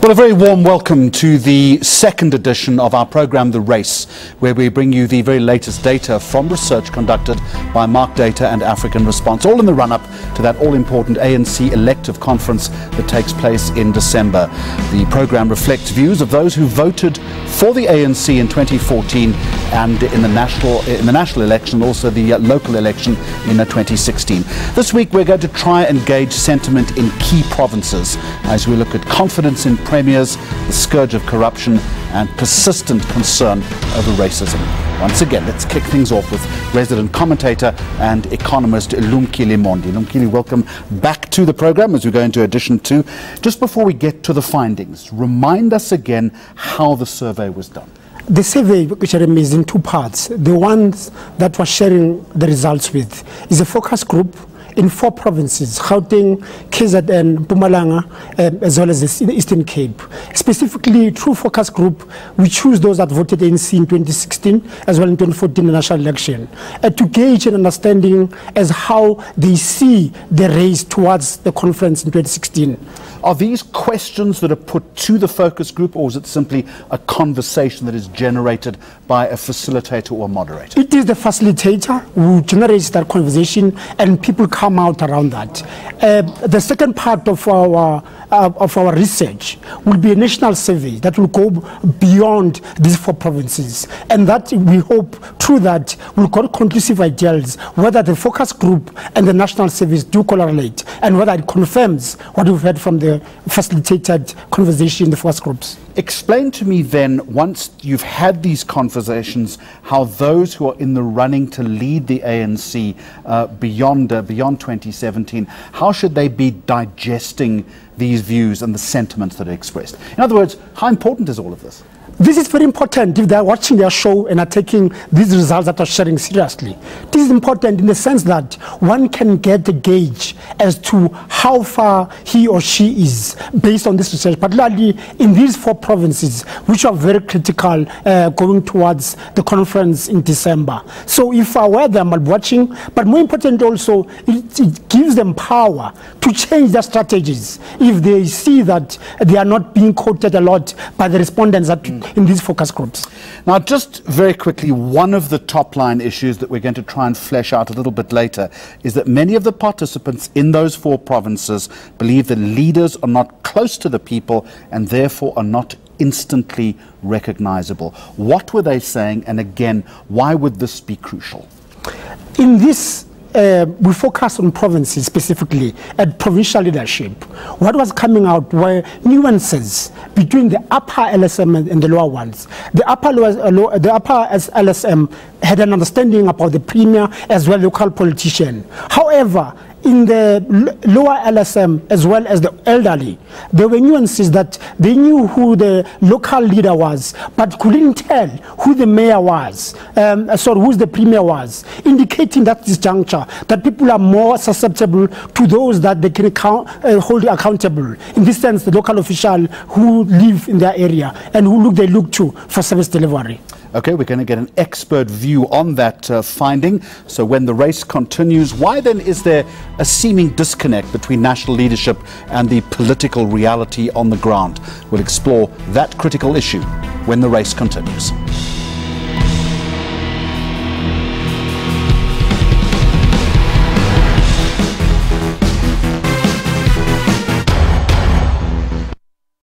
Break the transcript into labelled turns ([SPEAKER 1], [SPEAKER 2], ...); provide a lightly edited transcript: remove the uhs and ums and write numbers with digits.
[SPEAKER 1] Well, a very warm welcome to the second edition of our program, The Race, where we bring you the very latest data from research conducted by Mark Data and African Response, all in the run-up to that all-important ANC elective conference that takes place in December. The program reflects views of those who voted for the ANC in 2014 and in the national election, also the local election in 2016. This week we're going to try and gauge sentiment in key provinces as we look at confidence in premiers, the scourge of corruption and persistent concern over racism. Once again, let's kick things off with resident commentator and economist Lumkile Mondi. Lumkile, welcome back to the program as we go into edition 2. Just before we get to the findings, remind us again how the survey was done.
[SPEAKER 2] The survey, which is in two parts. The ones that we're sharing the results with is a focus group in 4 provinces: Gauteng, KZN, Mpumalanga, as well as the Eastern Cape. Specifically, through focus group, we choose those that voted ANC in 2016, as well in 2014 national election, to gauge an understanding as how they see the race towards the conference in 2016.
[SPEAKER 1] Are these questions that are put to the focus group, or is it simply a conversation that is generated by a facilitator or moderator?
[SPEAKER 2] It is the facilitator who generates that conversation, and people come out around that. The second part of our research will be a national survey that will go beyond these 4 provinces, and that we hope through that will get conclusive ideas whether the focus group and the national surveys do correlate, and whether it confirms what we've heard from the facilitated conversation in the focus groups.
[SPEAKER 1] Explain to me then, once you've had these conversations, how those who are in the running to lead the ANC beyond 2017, how should they be digesting these views and the sentiments that are expressed? In other words, how important is all of this?
[SPEAKER 2] This is very important if they're watching their show and are taking these results that are sharing seriously. This is important in the sense that one can get a gauge as to how far he or she is based on this research, particularly in these 4 provinces, which are very critical going towards the conference in December. So if I were them, I'm watching, but more important also, it gives them power to change their strategies if they see that they are not being quoted a lot by the respondents that in these focus groups.
[SPEAKER 1] Now, just very quickly, one of the top line issues that we're going to try and flesh out a little bit later is that many of the participants in those 4 provinces believe that leaders are not close to the people and therefore are not instantly recognizable. What were they saying, and again, why would this be crucial?
[SPEAKER 2] In this we focus on provinces specifically at provincial leadership. What was coming out were nuances between the upper LSM and the lower ones. The upper LSM had an understanding about the premier as well as local politician. However, in the lower LSM as well as the elderly, there were nuances that they knew who the local leader was, but couldn't tell who the mayor was, who the premier was, indicating that this juncture that people are more susceptible to those that they can hold accountable. In this sense, the local official who live in their area and who they look to for service delivery.
[SPEAKER 1] Okay, we're going to get an expert view on that finding. So when the race continues, why then is there a seeming disconnect between national leadership and the political reality on the ground? We'll explore that critical issue when the race continues.